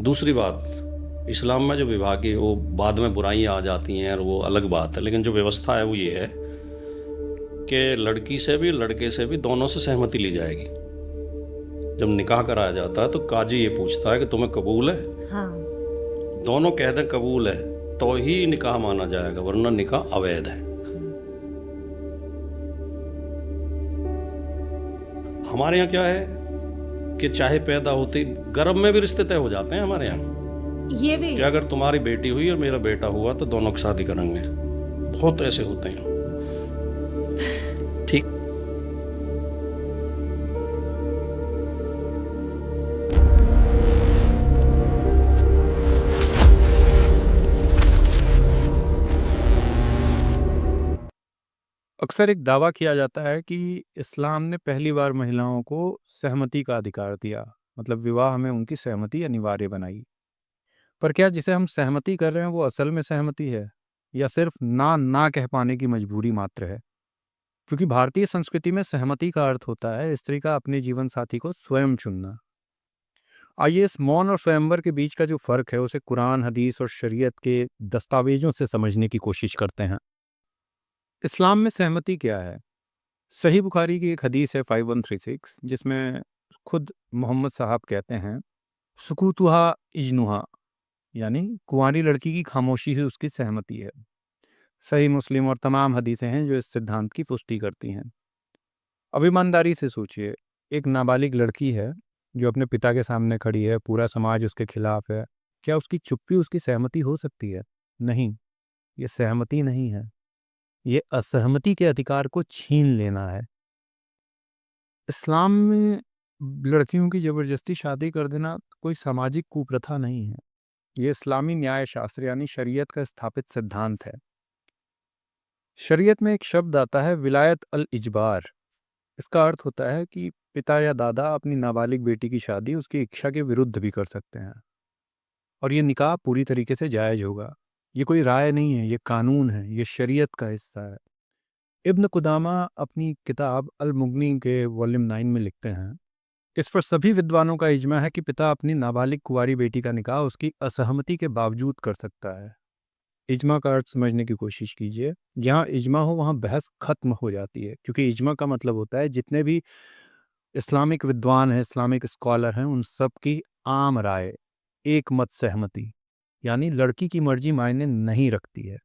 दूसरी बात, इस्लाम में जो विवाह की वो बाद में बुराइयां आ जाती हैं और वो अलग बात है, लेकिन जो व्यवस्था है वो ये है कि लड़की से भी लड़के से भी दोनों से सहमति ली जाएगी। जब निकाह कराया जाता है तो काजी ये पूछता है कि तुम्हें कबूल है। हाँ। दोनों कह दें कबूल है तो ही निकाह माना जाएगा, वरना निकाह अवैध है। हमारे यहाँ क्या है कि चाहे पैदा होते ही गर्भ में भी रिश्ते तय हो जाते हैं हमारे यहाँ ये भी कि अगर तुम्हारी बेटी हुई और मेरा बेटा हुआ तो दोनों की शादी करेंगे। बहुत ऐसे होते हैं। ठीक। अक्सर एक दावा किया जाता है कि इस्लाम ने पहली बार महिलाओं को सहमति का अधिकार दिया, मतलब विवाह में उनकी सहमति अनिवार्य बनाई। पर क्या जिसे हम सहमति कर रहे हैं वो असल में सहमति है या सिर्फ ना ना कह पाने की मजबूरी मात्र है? क्योंकि भारतीय संस्कृति में सहमति का अर्थ होता है स्त्री का अपने जीवन साथी को स्वयं चुनना। आइए इस मौन और स्वयंवर के बीच का जो फर्क है उसे कुरान, हदीस और शरीयत के दस्तावेजों से समझने की कोशिश करते हैं। इस्लाम में सहमति क्या है? सही बुखारी की एक हदीस है 5136, जिसमें खुद मोहम्मद साहब कहते हैं, सुकूतुहा इजनुहा, यानी कुंवारी लड़की की खामोशी ही उसकी सहमति है। सही मुस्लिम और तमाम हदीसें हैं जो इस सिद्धांत की पुष्टि करती हैं। अब ईमानदारी से सोचिए, एक नाबालिग लड़की है जो अपने पिता के सामने खड़ी है, पूरा समाज उसके खिलाफ है। क्या उसकी चुप्पी उसकी सहमति हो सकती है? नहीं, ये सहमति नहीं है, ये असहमति के अधिकार को छीन लेना है। इस्लाम में लड़कियों की ज़बरदस्ती शादी कर देना कोई सामाजिक कुप्रथा नहीं है। ये इस्लामी न्याय शास्त्र यानी शरीयत का स्थापित सिद्धांत है। शरीयत में एक शब्द आता है विलायत अल इजबार। इसका अर्थ होता है कि पिता या दादा अपनी नाबालिग बेटी की शादी उसकी इच्छा के विरुद्ध भी कर सकते हैं और ये निकाह पूरी तरीके से जायज़ होगा। ये कोई राय नहीं है, ये कानून है, ये शरीयत का हिस्सा है। इब्न कुदामा अपनी किताब अल मुगनी के वॉल्यूम 9 में लिखते हैं, इस पर सभी विद्वानों का इजमा है कि पिता अपनी नाबालिग कुंवारी बेटी का निकाह उसकी असहमति के बावजूद कर सकता है। इजमा का अर्थ समझने की कोशिश कीजिए। जहाँ इजमा हो वहाँ बहस खत्म हो जाती है, क्योंकि इजमा का मतलब होता है जितने भी इस्लामिक विद्वान हैं, इस्लामिक स्कॉलर हैं, उन सब की आम राय, एक मत सहमति, यानी लड़की की मर्जी मायने नहीं रखती है।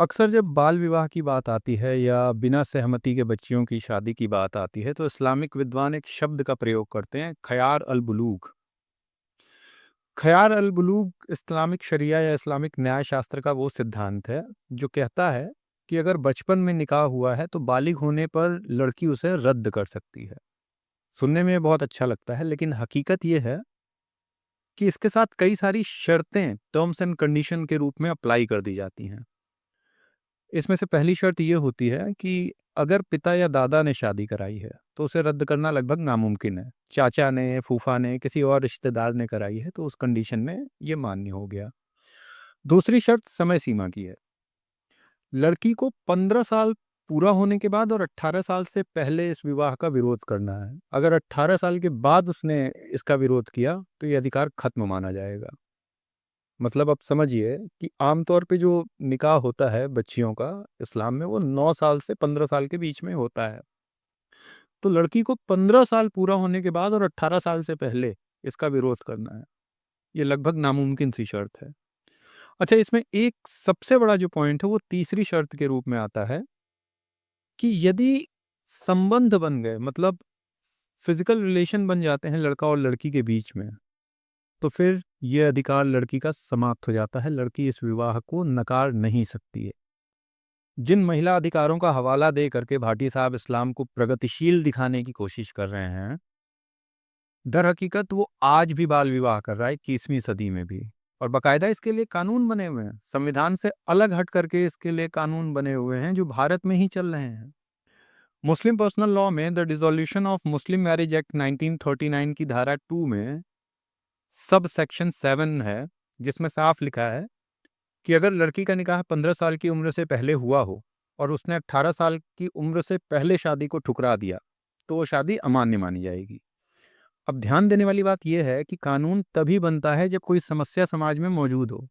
अक्सर जब बाल विवाह की बात आती है या बिना सहमति के बच्चियों की शादी की बात आती है तो इस्लामिक विद्वान एक शब्द का प्रयोग करते हैं, खयार अल बुलूग। खयार अल बुलूग इस्लामिक शरिया या इस्लामिक न्याय शास्त्र का वो सिद्धांत है जो कहता है कि अगर बचपन में निकाह हुआ है तो बालिग होने पर लड़की उसे रद्द कर सकती है। सुनने में बहुत अच्छा लगता है, लेकिन हकीकत ये है कि इसके साथ कई सारी शर्तें टर्म्स एंड कंडीशन के रूप में अप्लाई कर दी जाती हैं। इसमें से पहली शर्त ये होती है कि अगर पिता या दादा ने शादी कराई है तो उसे रद्द करना लगभग नामुमकिन है। चाचा ने, फूफा ने, किसी और रिश्तेदार ने कराई है तो उस कंडीशन में ये मान्य हो गया। दूसरी शर्त समय सीमा की है। लड़की को 15 साल पूरा होने के बाद और 18 साल से पहले इस विवाह का विरोध करना है। अगर 18 साल के बाद उसने इसका विरोध किया तो ये अधिकार खत्म माना जाएगा। मतलब आप समझिए कि आमतौर पे जो निकाह होता है बच्चियों का इस्लाम में, वो 9 साल से 15 साल के बीच में होता है। तो लड़की को 15 साल पूरा होने के बाद और 18 साल से पहले इसका विरोध करना है। ये लगभग नामुमकिन सी शर्त है। अच्छा, इसमें एक सबसे बड़ा जो पॉइंट है वो तीसरी शर्त के रूप में आता है कि यदि संबंध बन गए, मतलब फिजिकल रिलेशन बन जाते हैं लड़का और लड़की के बीच में, तो फिर ये अधिकार लड़की का समाप्त हो जाता है। लड़की इस विवाह को नकार नहीं सकती है। जिन महिला अधिकारों का हवाला दे करके भाटी साहब इस्लाम को प्रगतिशील दिखाने की कोशिश कर रहे हैं, दर हकीकत वो आज भी बाल विवाह कर रहा है 21वीं सदी में भी। और बाकायदा इसके लिए कानून बने हुए हैं, संविधान से अलग हट करके इसके लिए कानून बने हुए हैं जो भारत में ही चल रहे हैं। मुस्लिम पर्सनल लॉ में the dissolution of Muslim marriage act 1939 की धारा 2 में सब सेक्शन 7 है, जिसमें साफ लिखा है कि अगर लड़की का निकाह 15 साल की उम्र से पहले हुआ हो और उसने 18 साल की उम्र से पहले शादी को ठुकरा दिया तो वो शादी अमान्य मानी जाएगी। अब ध्यान देने वाली बात यह है कि कानून तभी बनता है जब कोई समस्या समाज में मौजूद हो।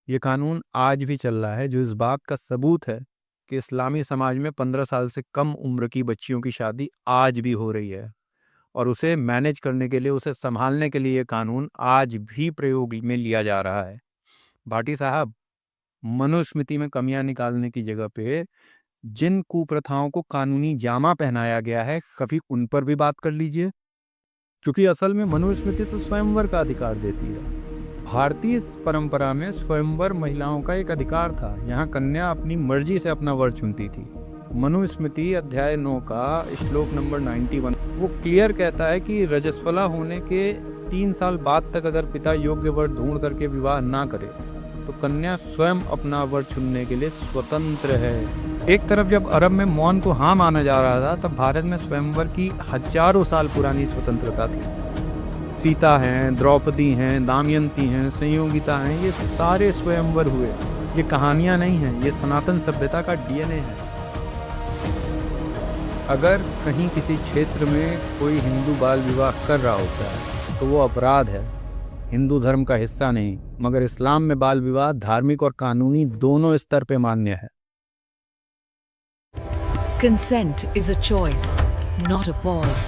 ये कानून आज भी चल रहा है, जो इस बात का सबूत है कि इस्लामी समाज में 15 साल से कम उम्र की बच्चियों की शादी आज भी हो रही है, और उसे मैनेज करने के लिए, उसे संभालने के लिए ये कानून आज भी प्रयोग में लिया जा रहा है। भाटी साहब, मनुस्मृति में कमियां निकालने की जगह पे जिन कुप्रथाओं को कानूनी जामा पहनाया गया है, कभी उन पर भी बात कर लीजिए, क्योंकि असल में मनुस्मृति तो स्वयंवर का अधिकार देती है। भारतीय परंपरा में स्वयंवर महिलाओं का एक अधिकार था। यहाँ कन्या अपनी मर्जी से अपना वर चुनती थी। मनुस्मृति अध्याय 9 का श्लोक नंबर 91 वो क्लियर कहता है कि रजस्वला होने के 3 साल बाद तक अगर पिता योग्य वर ढूंढ करके विवाह ना करे तो कन्या स्वयं अपना वर चुनने के लिए स्वतंत्र है। एक तरफ जब अरब में मौन को हाँ माना जा रहा था, तब भारत में स्वयंवर की हजारों साल पुरानी स्वतंत्रता थी। सीता हैं, द्रौपदी हैं, दमयंती हैं, संयोगिता हैं, ये सारे स्वयंवर हुए। ये कहानियां नहीं हैं, ये सनातन सभ्यता का डीएनए है। अगर कहीं किसी क्षेत्र में कोई हिंदू बाल विवाह कर रहा होता है तो वो अपराध है, हिंदू धर्म का हिस्सा नहीं। मगर इस्लाम में बाल विवाह धार्मिक और कानूनी दोनों स्तर पे मान्य है। Consent is a choice, not a pause.